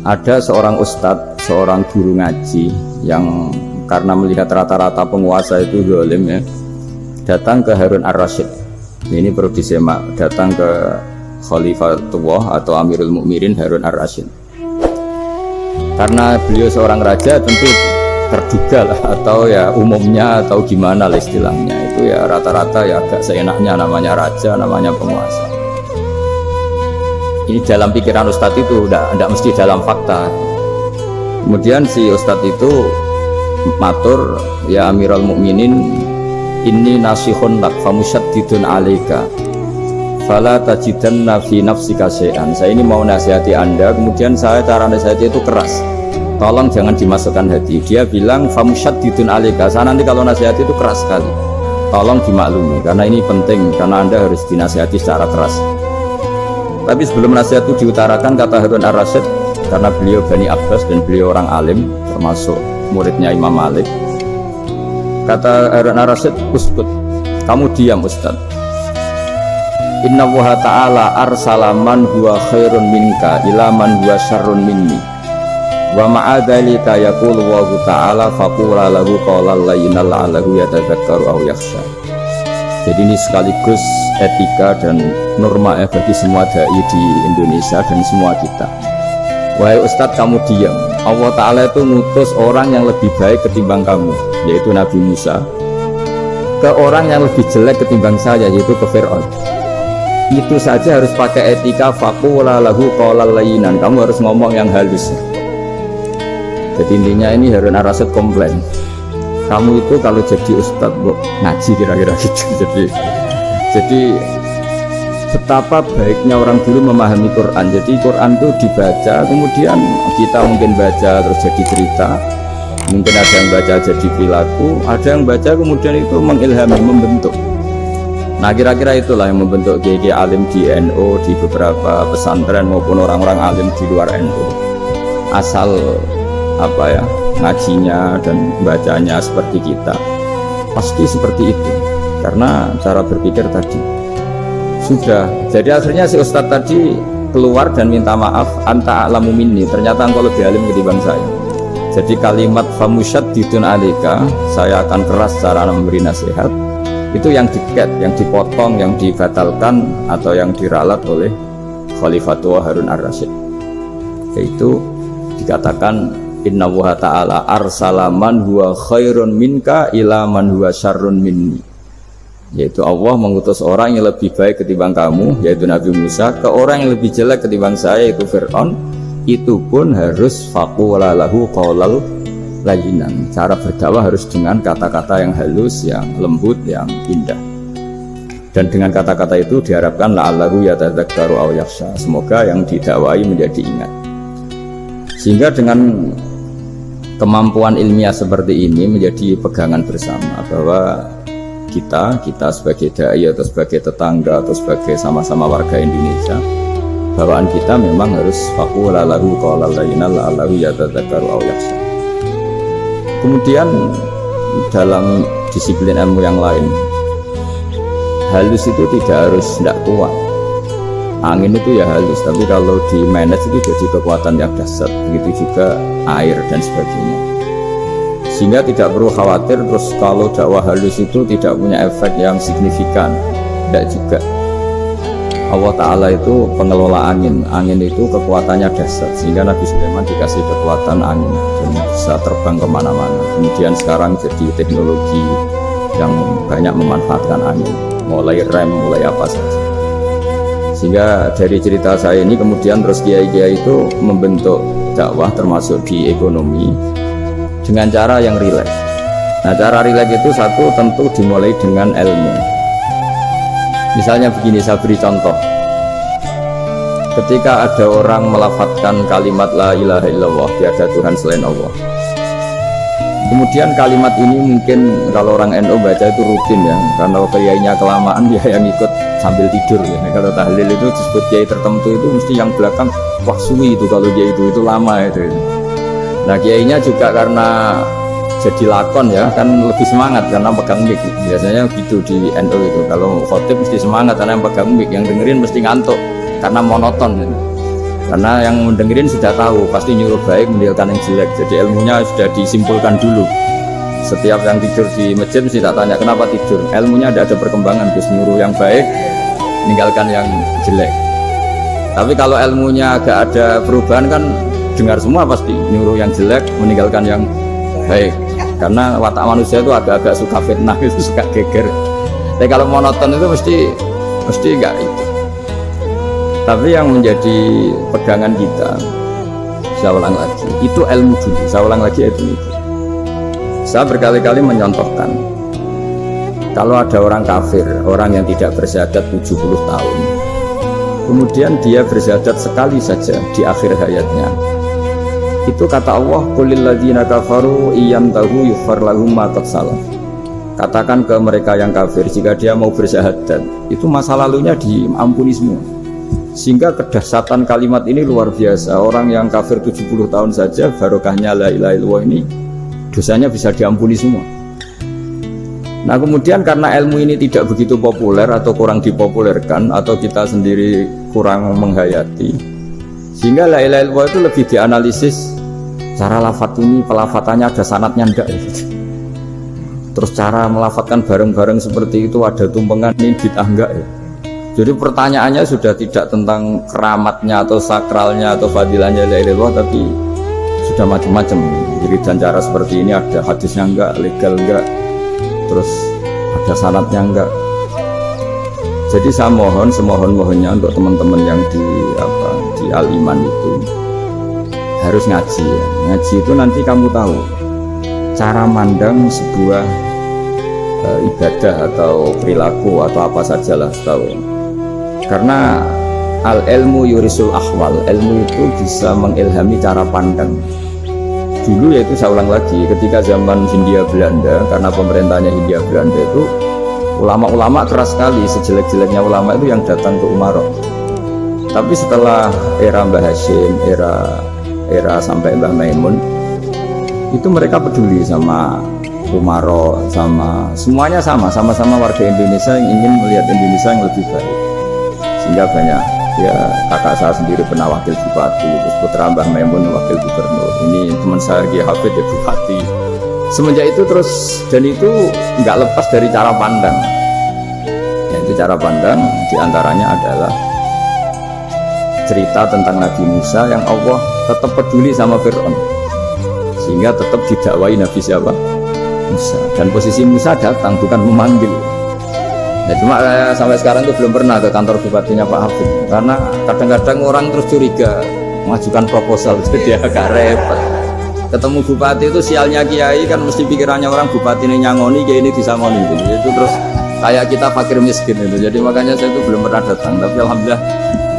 Ada seorang ustadz, seorang guru ngaji yang karena melihat rata-rata penguasa itu zalim ya, datang ke Harun ar-Rasyid. Ini perlu disemak, datang ke Khalifatullah atau Amirul Mukminin Harun ar-Rasyid. Karena beliau seorang raja, tentu terduga lah, atau ya umumnya atau gimana lah istilahnya, itu ya rata-rata ya agak seenaknya, namanya raja, namanya penguasa. Ini dalam pikiran ustadz itu, tidak mesti dalam fakta. Kemudian si ustadz itu matur, ya Amirul Mukminin, inni nasihun lak famusyaddidun alaika fala tajidanna fi nafsika syai'an. Saya ini mau nasihati Anda, kemudian saya cara nasihati itu keras, tolong jangan dimasukkan hati. Dia bilang famusyaddidun alaika, saya nanti kalau nasihati itu keras sekali, tolong dimaklumi karena ini penting, karena Anda harus dinasihati secara keras. Tapi sebelum nasihat itu diutarakan, kata Harun ar-Rasyid, karena beliau Bani Abbas dan beliau orang alim, termasuk muridnya Imam Malik, kata Harun ar-Rasyid, uskut, kamu diam Ustaz. Inna Allaha ta'ala arsala man huwa khairun minka ila man huwa syarrun minni wa ma'adhalika yaqulu Allahu ta'ala faqula lahu qawlan layyinan la'allahu yatadzakkaru aw yakhsha. Jadi ini sekaligus etika dan norma ya bagi semua dai di Indonesia dan semua kita. Wahai Ustadz, kamu diam. Allah Ta'ala itu ngutus orang yang lebih baik ketimbang kamu, yaitu Nabi Musa, ke orang yang lebih jelek ketimbang saya, yaitu ke Fir'aun. Itu saja harus pakai etika, faqula lahu qawlan layyinan, kamu harus ngomong yang halus. Jadi intinya ini Harun ar-Rasyid komplain, kamu itu kalau jadi ustadz ngaji kira-kira gitu. Jadi betapa baiknya orang dulu memahami Quran. Jadi Quran itu dibaca, kemudian kita mungkin baca terus jadi cerita, mungkin ada yang baca jadi perilaku, ada yang baca kemudian itu mengilhami, membentuk. Nah kira-kira itulah yang membentuk kiai alim di NU, di beberapa pesantren maupun orang-orang alim di luar NU. Asal apa ya, ngajinya dan bacanya seperti kita, pasti seperti itu, karena cara berpikir tadi sudah. Jadi akhirnya si ustadz tadi keluar dan minta maaf, anta a'lamu minni, ternyata engkau lebih alim ketimbang saya. Jadi kalimat famusyaddidun alaika, saya akan keras cara memberi nasihat, itu yang diket, yang dipotong, yang dibatalkan atau yang diralat oleh Khalifatullah Harun ar-Rasyid. Yaitu dikatakan Inna Allaha ta'ala arsala man huwa khairun minka ila man huwa syarrun minni, yaitu Allah mengutus orang yang lebih baik ketimbang kamu, yaitu Nabi Musa, ke orang yang lebih jelek ketimbang saya, yaitu Fir'aun. Itu pun harus faqula lahu qawlan layyinan, cara berdakwah harus dengan kata-kata yang halus, yang lembut, yang indah. Dan dengan kata-kata itu diharapkan la'allahu yatadzakkaru aw yakhsha, semoga yang didakwai menjadi ingat. Sehingga dengan kemampuan ilmiah seperti ini menjadi pegangan bersama bahwa kita sebagai dai atau sebagai tetangga atau sebagai sama-sama warga Indonesia, bawaan kita memang harus faqula lahu qawlan layyinan la'allahu yatadzakkaru aw yakhsha. Kemudian dalam disiplin ilmu yang lain, halus itu tidak kuat. Angin itu ya halus, tapi kalau di manage itu jadi kekuatan yang dahsyat. Begitu juga air dan sebagainya. Sehingga tidak perlu khawatir terus kalau dakwah halus itu tidak punya efek yang signifikan. Tidak juga. Allah Ta'ala itu pengelola angin. Angin itu kekuatannya dahsyat, sehingga Nabi Sulaiman dikasih kekuatan angin dan bisa terbang kemana-mana. Kemudian sekarang jadi teknologi yang banyak memanfaatkan angin, mulai rem, mulai apa saja. Sehingga dari cerita saya ini kemudian terus kiai-kiai itu membentuk dakwah termasuk di ekonomi dengan cara yang rileks. Nah cara rileks itu satu tentu dimulai dengan ilmu. Misalnya begini, saya beri contoh. Ketika ada orang melafadzkan kalimat la ilaha illallah, tiada Tuhan selain Allah, kemudian kalimat ini mungkin kalau orang NU baca itu rutin ya, karena kiainya kelamaan dia yang ikut sambil tidur ya. Kalau tahlil itu disebut kiai tertentu itu mesti yang belakang wah suwi itu, kalau kiai itu lama itu. Nah kiainya juga karena jadi lakon ya kan lebih semangat karena pegang mic. Biasanya gitu di NU itu, kalau khotib mesti semangat karena yang pegang mic, yang dengerin mesti ngantuk karena monoton gitu. Karena yang mendengarin sudah tahu, pasti nyuruh baik meninggalkan yang jelek. Jadi ilmunya sudah disimpulkan dulu. Setiap yang tidur di masjid mesti tak tanya kenapa tidur. Ilmunya tidak ada perkembangan, Gus, nyuruh yang baik meninggalkan yang jelek. Tapi kalau ilmunya agak ada perubahan kan dengar semua pasti nyuruh yang jelek meninggalkan yang baik. Karena watak manusia itu agak-agak suka fitnah, itu suka geger. Tapi kalau monoton itu mesti enggak itu. Tapi yang menjadi pegangan kita, saya ulang lagi, itu ilmu dulu. Saya ulang lagi itu. Saya berkali-kali menyontohkan, kalau ada orang kafir, orang yang tidak bersyahadat 70 tahun, kemudian dia bersyahadat sekali saja di akhir hayatnya, itu kata Allah, qulil ladzina kafaru iyantahu yughfar lahum ma qad salaf. Katakan ke mereka yang kafir, jika dia mau bersyahadat, itu masa lalunya diampuni semua. Sehingga kedahsyatan kalimat ini luar biasa. Orang yang kafir 70 tahun saja, barokahnya la ilaha illallah ini, dosanya bisa diampuni semua. Nah kemudian karena ilmu ini tidak begitu populer atau kurang dipopulerkan, atau kita sendiri kurang menghayati, sehingga la ilaha illallah itu lebih dianalisis. Cara lafadz ini, pelafatannya ada sanadnya enggak ya? Terus cara melafatkan bareng-bareng seperti itu ada tumpengan ini bid'ah enggak ya? Jadi pertanyaannya sudah tidak tentang keramatnya atau sakralnya atau fadilahnya la ilaha illallah, tapi sudah macam-macam. Jadi dan cara seperti ini ada hadisnya enggak, legal enggak, terus ada sanadnya enggak. Jadi saya mohon semohon-mohonnya untuk teman-teman yang di Al-Iman itu harus ngaji ya. Ngaji itu nanti kamu tahu cara mandang sebuah ibadah atau perilaku atau apa sajalah tahu. Karena al-ilmu yurisul ahwal, ilmu itu bisa mengilhami cara pandang. Dulu yaitu saya ulang lagi, ketika zaman Hindia Belanda, karena pemerintahnya Hindia Belanda itu ulama-ulama keras sekali, sejelek-jeleknya ulama itu yang datang ke Umarok. Tapi setelah era Mbah Hashim, era sampai Mbah Maimun, itu mereka peduli sama Umarok, sama semuanya sama-sama warga Indonesia yang ingin melihat Indonesia yang lebih baik. Sehingga banyak ya, kakak saya sendiri pernah wakil bupati, terus putra Mbah Maimun wakil gubernur, ini teman saya Kiai Hafid ya bupati. Semenjak itu terus, dan itu nggak lepas dari cara pandang. Yaitu cara pandang diantaranya adalah cerita tentang Nabi Musa yang Allah tetap peduli sama Fir'aun, sehingga tetap didakwai Nabi siapa? Musa. Dan posisi Musa datang bukan memanggil. Ya, cuma sampai sekarang tuh belum pernah ke kantor bupatinya Pak Hafid, karena kadang-kadang orang terus curiga mengajukan proposal, jadi agak repot. Ketemu bupati itu sialnya kiai kan mesti pikirannya orang bupati ini nyangoni, kiai ini disangoni gitu. Itu terus kayak kita fakir miskin itu. Jadi makanya saya itu belum pernah datang. Tapi alhamdulillah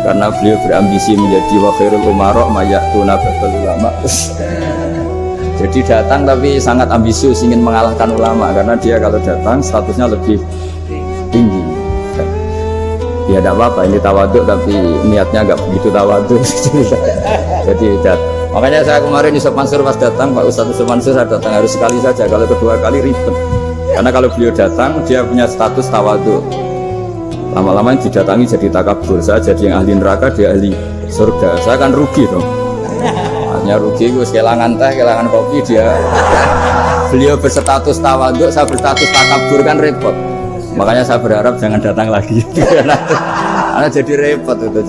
karena beliau berambisi menjadi wa khairul umara mayatuna batal ulama. Jadi datang tapi sangat ambisius ingin mengalahkan ulama, karena dia kalau datang statusnya lebih tinggi. Ya tidak apa-apa, ini tawaduk tapi niatnya nggak begitu tawaduk. Jadi makanya saya kemarin Yusuf Mansur pas datang, Pak Ustadz Yusuf Mansur saya datang harus sekali saja, kalau kedua kali ribet. Karena kalau beliau datang dia punya status tawaduk, lama-lama didatangi jadi takabur. Saya jadi yang ahli neraka, dia ahli surga, saya kan rugi dong. Hanya rugi, gue kehilangan teh, kehilangan kopi, dia beliau berstatus tawaduk, saya berstatus takabur, kan repot. Makanya saya berharap jangan datang lagi. Karena jadi repot itu,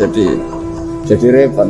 jadi repot.